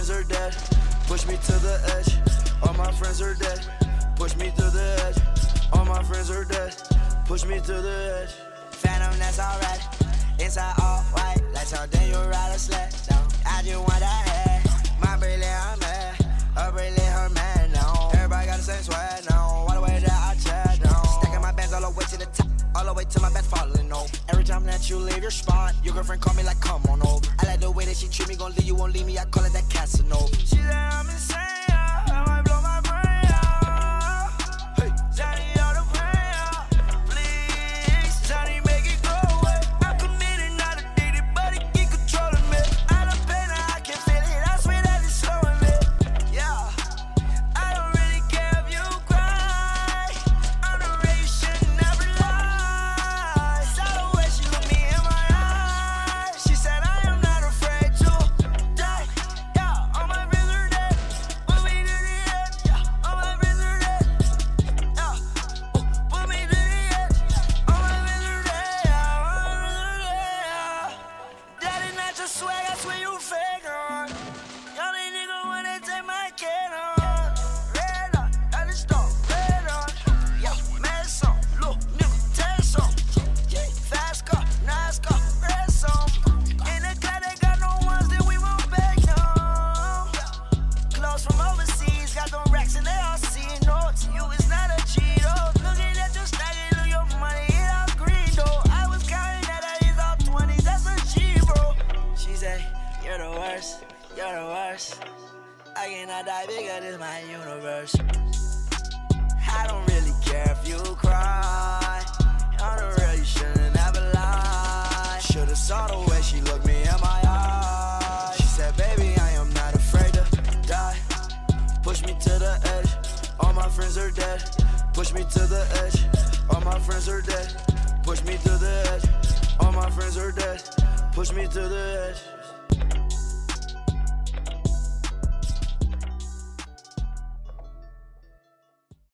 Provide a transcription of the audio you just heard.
friends are dead. Push me to the edge. All my friends are dead. Push me to the edge. All my friends are dead. Push me to the edge. Phantom, that's alright. Inside all white, like something you ride a sled down. I just want that head. My brilliant, I'm mad. A brilliant, her man now. Everybody got the same swag now. All the way that I chat down. Stacking my bands all the way to the top. All the way to my bed falling over. Every time that you leave your spot, your girlfriend call me like, come on over. I like the way that she treat me, gon' leave you, won't leave me. I call it that Casanova. She said I'm insane, yeah. I might blow my brain out. Hey, Johnny, all the pain out. Please, Johnny, make it go away. I'm committed, not addicted, but it keep controlling me. I don't pain, I can feel it. I swear that it's slowing me. Yeah, I don't really care if you cry. I'm the way you should never lie. Saw the way she looked me in my eyes. She said I am not afraid to die. Yeah, all my friends are dead. Put me to the edge. Yeah, all my friends are dead. Yeah, put me to the edge. All my friends are dead. Yeah, all my friends are dead. That is not your swag, I swear you fake on. Y'all ain't nigga wanna take my kid on. Red on, I just don't red on. Yeah, mess on, look, nigga, test on. Yeah, fast car, nice car, rest on. In the car, they got no ones that we won't back on. Clothes from overseas, got them racks and they all see notes. You is not a Cheeto. Looking at your stacking, look your money, it all green though. I was counting that I is all 20s, that's a G, bro. She say, you're the worst, you're the worst. I cannot die bigger, this my universe. I don't really care if you cry. I don't really shouldn't ever lie. Should've saw the way she looked me in my eyes. She said, baby, I am not afraid to die. Push me to the edge. All my friends are dead. Push me to the edge. All my friends are dead. Push me to the edge. All my friends are dead. Push me to the edge.